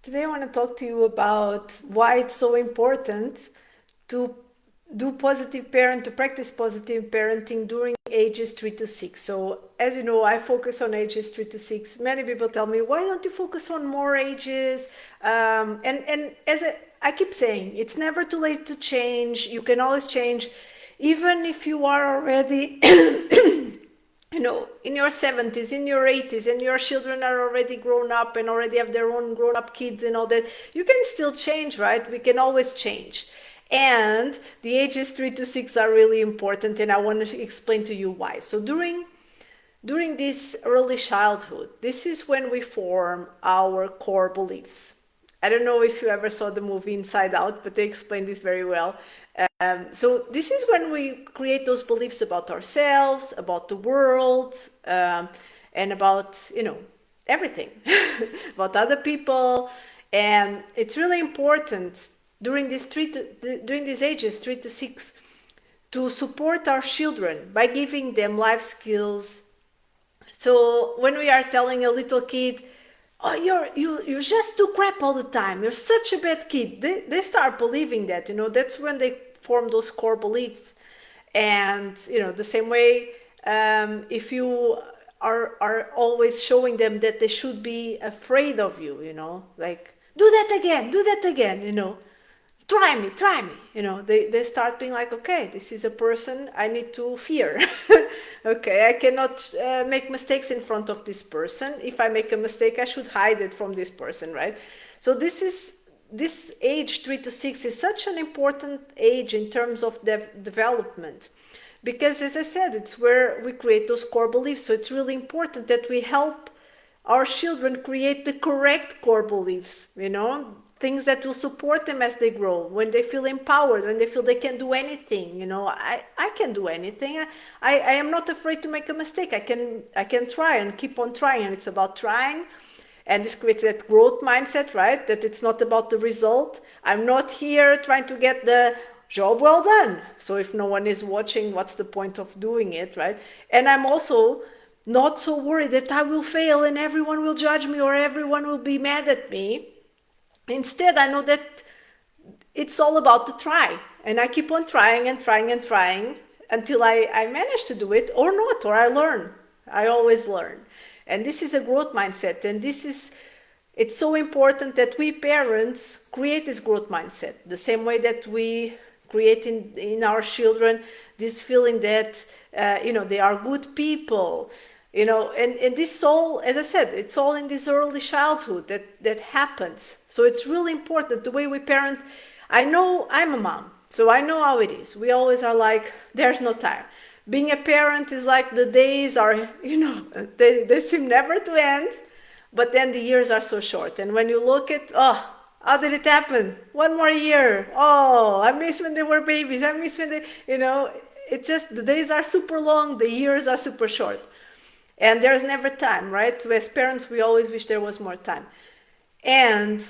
Today I want to talk to you about why it's so important to to practice positive parenting during ages 3 to 6. So, as you know, I focus on ages 3 to 6. Many people tell me, why don't you focus on more ages? I keep saying, it's never too late to change. You can always change, even if you are already in your 70s, in your 80s, and your children are already grown up and already have their own grown up kids and all that, you can still change, right? We can always change. And the ages 3 to 6 are really important, and I want to explain to you why. So, during this early childhood, this is when we form our core beliefs. I don't know if you ever saw the movie Inside Out, but they explain this very well. So this is when we create those beliefs about ourselves, about the world, and about everything, about other people, and it's really important during these ages 3 to 6 to support our children by giving them life skills. So when we are telling a little kid, "Oh, you just do crap all the time. You're such a bad kid," they start believing that. That's when they form those core beliefs. And the same way, if you are always showing them that they should be afraid of you, like, do that again, try me, they start being like, okay, this is a person I need to fear. Okay, I cannot make mistakes in front of this person. If I make a mistake, I should hide it from this person, right? So this age 3 to 6 is such an important age in terms of development, because, as I said, it's where we create those core beliefs. So it's really important that we help our children create the correct core beliefs, things that will support them as they grow, when they feel empowered, when they feel they can do anything. I can do anything. I am not afraid to make a mistake. I can try and keep on trying, and it's about trying. And this creates that growth mindset, right? That it's not about the result. I'm not here trying to get the job well done. So if no one is watching, what's the point of doing it, right? And I'm also not so worried that I will fail and everyone will judge me or everyone will be mad at me. Instead, I know that it's all about the try. And I keep on trying and trying and trying until I manage to do it, or not, or I learn. I always learn. And this is a growth mindset. And it's so important that we parents create this growth mindset, the same way that we create in our children this feeling that they are good people. And this all, as I said, it's all in this early childhood that happens. So it's really important the way we parent. I know I'm a mom, so I know how it is. We always are like, there's no time. Being a parent is like the days are, they seem never to end, but then the years are so short. And when you look at, oh, how did it happen? One more year. Oh, I miss when they were babies. I miss when it's just the days are super long, the years are super short. And there's never time, right? As parents, we always wish there was more time. And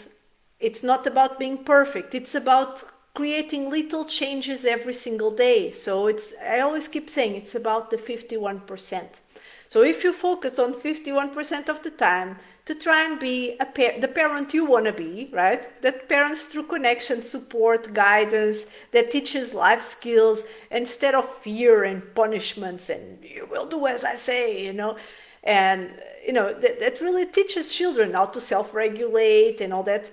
it's not about being perfect. It's about creating little changes every single day. So I always keep saying it's about the 51%. So if you focus on 51% of the time to try and be the parent you want to be, right? That parents through connection, support, guidance, that teaches life skills instead of fear and punishments and you will do as I say, and that really teaches children how to self-regulate and all that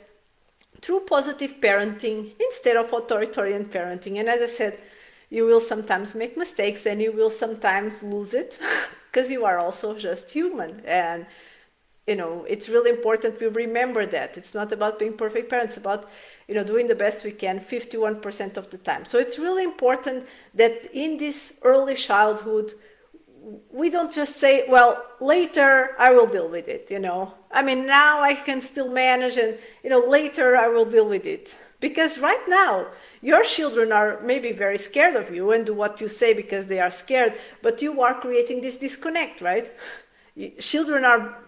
through positive parenting instead of authoritarian parenting. And as I said, you will sometimes make mistakes and you will sometimes lose it because you are also just human. And it's really important we remember that it's not about being perfect parents, it's about doing the best we can 51% of the time. So it's really important that in this early childhood we don't just say, well, later I will deal with it. I mean, now I can still manage, and later I will deal with it. Because right now your children are maybe very scared of you and do what you say because they are scared, but you are creating this disconnect, right? Children are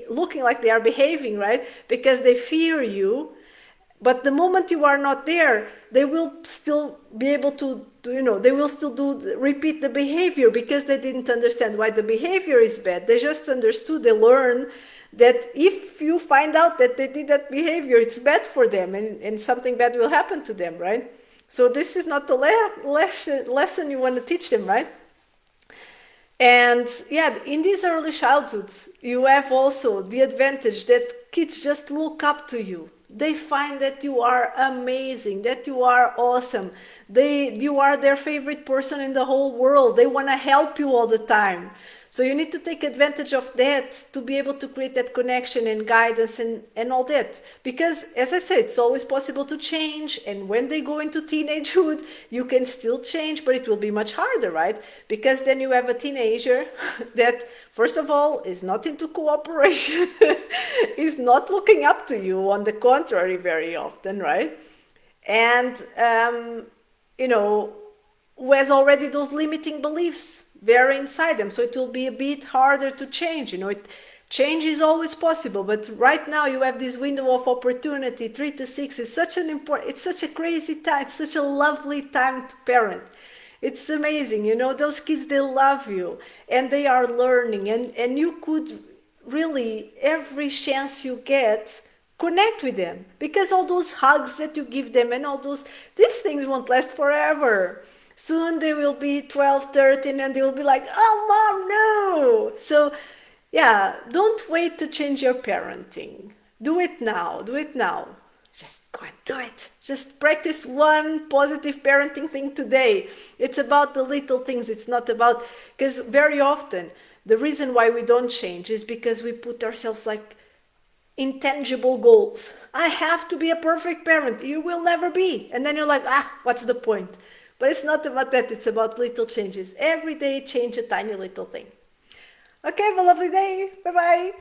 looking like they are behaving, right? Because they fear you. But the moment you are not there, they will still be able to they will still repeat the behavior because they didn't understand why the behavior is bad. They just understood, they learn that if you find out that they did that behavior, it's bad for them, and something bad will happen to them, right? So this is not the lesson you want to teach them, right? And yeah, in these early childhoods, you have also the advantage that kids just look up to you. They find that you are amazing, that you are awesome. You are their favorite person in the whole world. They want to help you all the time. So you need to take advantage of that to be able to create that connection and guidance and all that. Because as I said, it's always possible to change. And when they go into teenagehood, you can still change, but it will be much harder, right? Because then you have a teenager that, first of all, is not into cooperation, is not looking up to you, on the contrary, very often, right? And, you know, who has already those limiting beliefs very inside them. So it will be a bit harder to change. Change is always possible, but right now you have this window of opportunity. 3 to 6 is such it's such a crazy time. It's such a lovely time to parent. It's amazing. Those kids, they love you and they are learning, and you could really, every chance you get, connect with them, because all those hugs that you give them and these things won't last forever. Soon they will be 12, 13, and they will be like, oh, mom, no. So, yeah, don't wait to change your parenting. Do it now. Do it now. Just go and do it. Just practice one positive parenting thing today. It's about the little things. It's not about, because very often the reason why we don't change is because we put ourselves like intangible goals. I have to be a perfect parent. You will never be. And then you're like, what's the point? But it's not about that. It's about little changes. Every day, change a tiny little thing. Okay, have a lovely day. Bye-bye.